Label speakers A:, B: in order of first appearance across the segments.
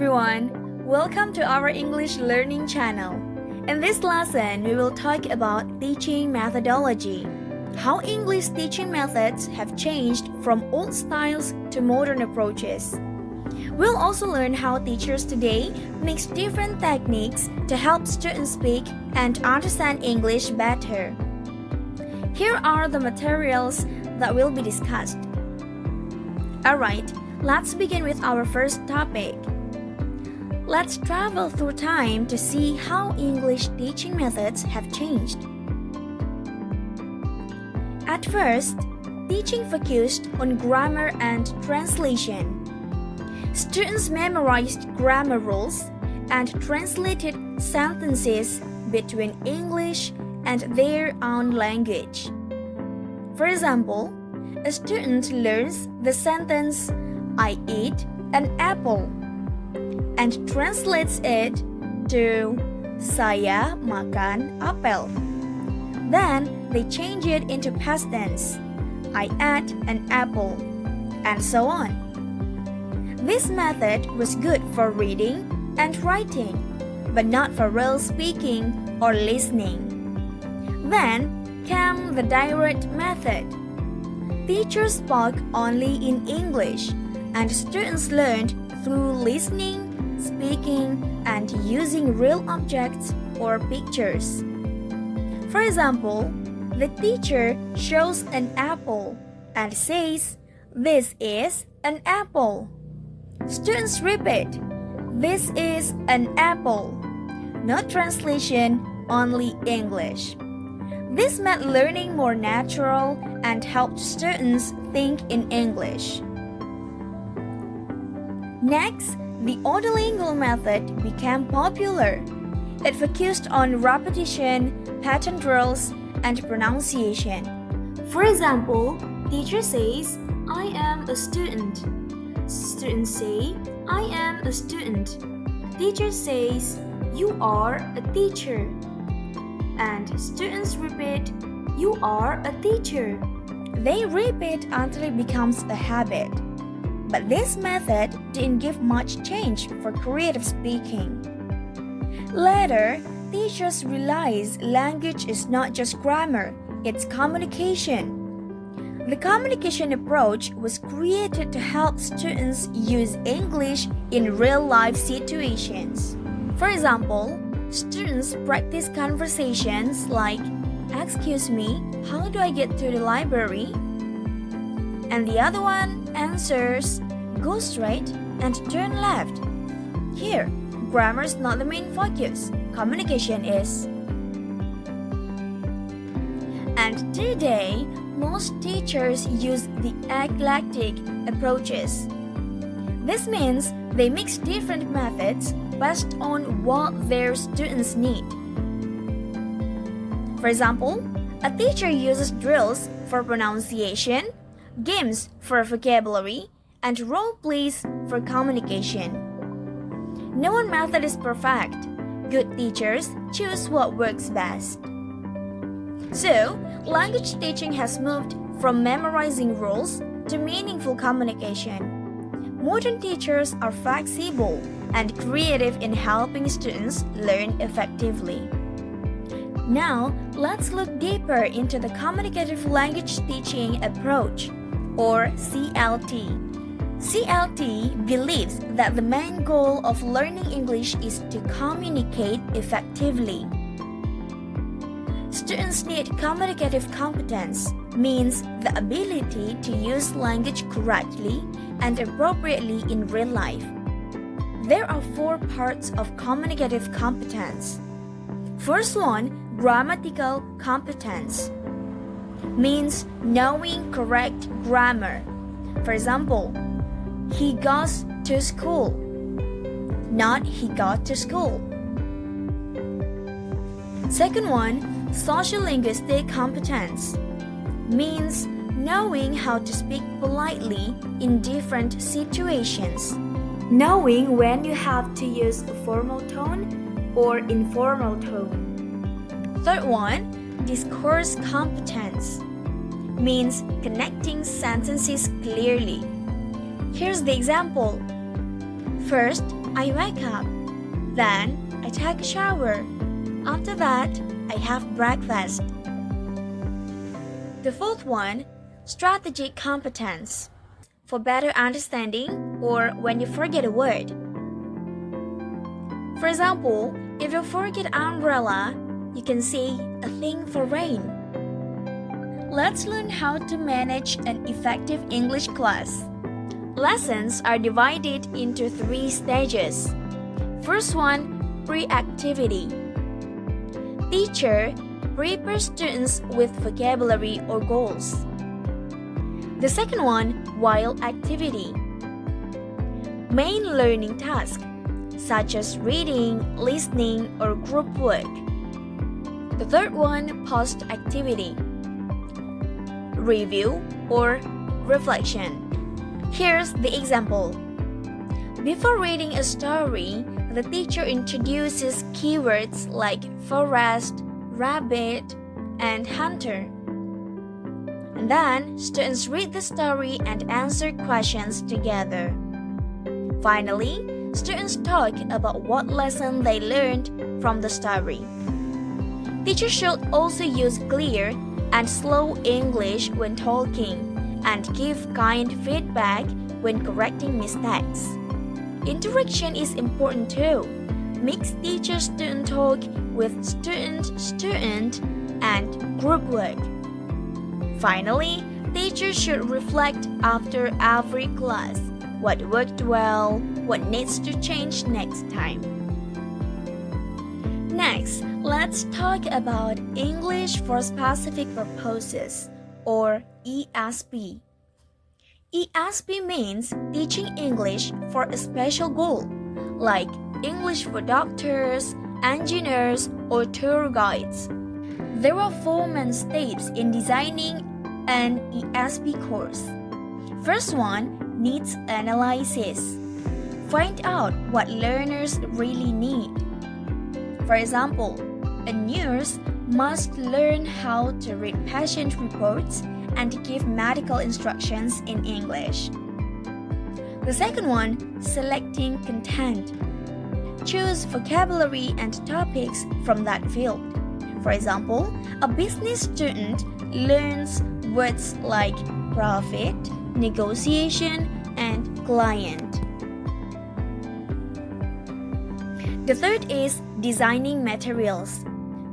A: everyone! Welcome to our English learning channel. In this lesson, we will talk about teaching methodology. How English teaching methods have changed from old styles to modern approaches. We'll also learn how teachers today mix different techniques to help students speak and understand English better. Here are the materials that will be discussed. Alright, let's begin with our first topic. Let's travel through time to see how English teaching methods have changed. At first, teaching focused on grammar and translation. Students memorized grammar rules and translated sentences between English and their own language. For example, a student learns the sentence, "I eat an apple," and translates it to "Saya makan apel." Then they change it into past tense, "I ate an apple," and so on. This method was good for reading and writing, but not for real speaking or listening. Then came the direct method. Teachers spoke only in English, and students learned through listening, speaking, and using real objects or pictures. For example, the teacher shows an apple and says, "This is an apple." Students repeat, "This is an apple." No translation, only English. This made learning more natural and helped students think in English. Next, the autolingual method became popular. It focused on repetition, pattern drills, and pronunciation. For example, teacher says, "I am a student." Students say, "I am a student." Teacher says, "You are a teacher." And students repeat, "You are a teacher." They repeat until it becomes a habit. But this method didn't give much change for creative speaking. Later, teachers realized language is not just grammar, it's communication. The communication approach was created to help students use English in real-life situations. For example, students practice conversations like, "Excuse me, how do I get to the library?" And the other one answers, "Go straight and turn left." Here, grammar is not the main focus, communication is. And today, most teachers use the eclectic approaches. This means they mix different methods based on what their students need. For example, a teacher uses drills for pronunciation, games for vocabulary, and role plays for communication. No one method is perfect. Good teachers choose what works best. So, language teaching has moved from memorizing rules to meaningful communication. Modern teachers are flexible and creative in helping students learn effectively. Now, let's look deeper into the communicative language teaching approach, or CLT. CLT believes that the main goal of learning English is to communicate effectively. Students need communicative competence, means the ability to use language correctly and appropriately in real life. There are 4 parts of communicative competence. First one, grammatical competence, means knowing correct grammar. For example, "He goes to school," not "he got to school." Second one, social-linguistic competence, means knowing how to speak politely in different situations. Knowing when you have to use a formal tone or informal tone. Third one, discourse competence, means connecting sentences clearly. Here's the example. First, I wake up. Then, I take a shower. After that, I have breakfast. The fourth one, strategic competence. For better understanding or when you forget a word. For example, if you forget umbrella, you can say a thing for rain. Let's learn how to manage an effective English class. Lessons are divided into 3 stages. First one, pre-activity. Teacher prepares students with vocabulary or goals. The second one, while activity. Main learning tasks, such as reading, listening, or group work. The third one, post-activity. Review or reflection. Here's the example. Before reading a story, the teacher introduces keywords like forest, rabbit, and hunter. And then, students read the story and answer questions together. Finally, students talk about what lesson they learned from the story. Teachers should also use clear and slow English when talking and give kind feedback when correcting mistakes. Interaction is important too. Mix teacher-student talk with student-student and group work. Finally, teachers should reflect after every class what worked well, what needs to change next time. Next, let's talk about English for Specific Purposes, or ESP. ESP means teaching English for a special goal, like English for doctors, engineers, or tour guides. There are 4 main steps in designing an ESP course. First one, needs analysis. Find out what learners really need. For example, a nurse must learn how to read patient reports and give medical instructions in English. The second one, selecting content. Choose vocabulary and topics from that field. For example, a business student learns words like profit, negotiation, and client. The third is designing materials.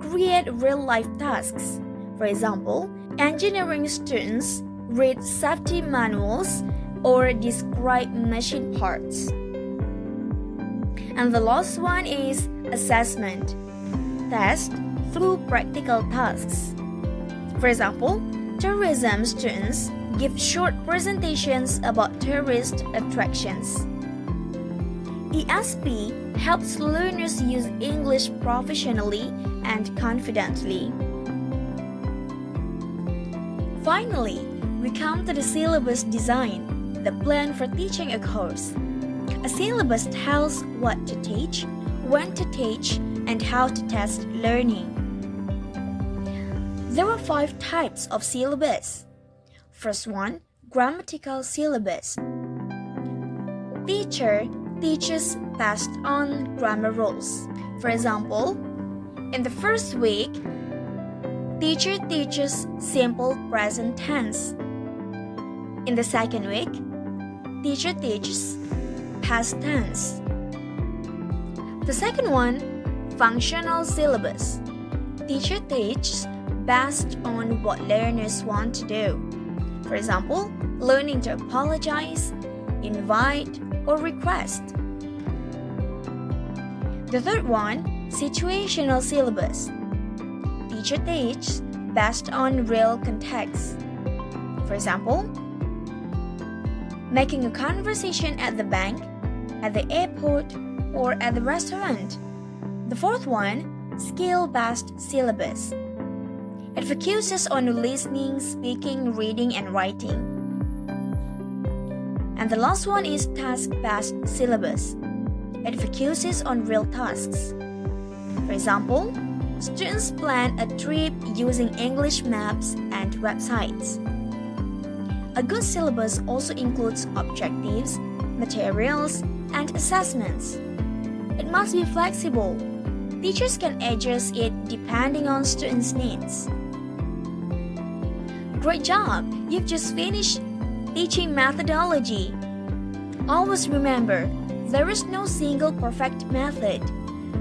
A: Create real-life tasks. For example, engineering students read safety manuals or describe machine parts. And the last one is assessment. Test through practical tasks. For example, tourism students give short presentations about tourist attractions. ESP helps learners use English professionally and confidently. Finally, we come to the syllabus design, the plan for teaching a course. A syllabus tells what to teach, when to teach, and how to test learning. There are 5 types of syllabus. First one, grammatical syllabus. Teacher teaches based on grammar rules. For example, in the first week, teacher teaches simple present tense. In the second week, teacher teaches past tense. The second one, functional syllabus. Teacher teaches based on what learners want to do. For example, learning to apologize, invite, or request. The third one, situational syllabus. Teacher teaches based on real context. For example, making a conversation at the bank, at the airport, or at the restaurant. The fourth one, skill-based syllabus. It focuses on listening, speaking, reading, and writing. And the last one is task-based syllabus. It focuses on real tasks. For example, students plan a trip using English maps and websites. A good syllabus also includes objectives, materials, and assessments. It must be flexible. Teachers can adjust it depending on students' needs. Great job! You've just finished teaching methodology. Always remember, there is no single perfect method.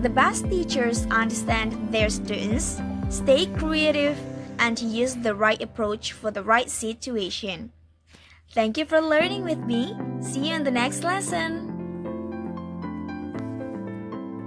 A: The best teachers understand their students, stay creative, and use the right approach for the right situation. Thank you for learning with me. See you in the next lesson.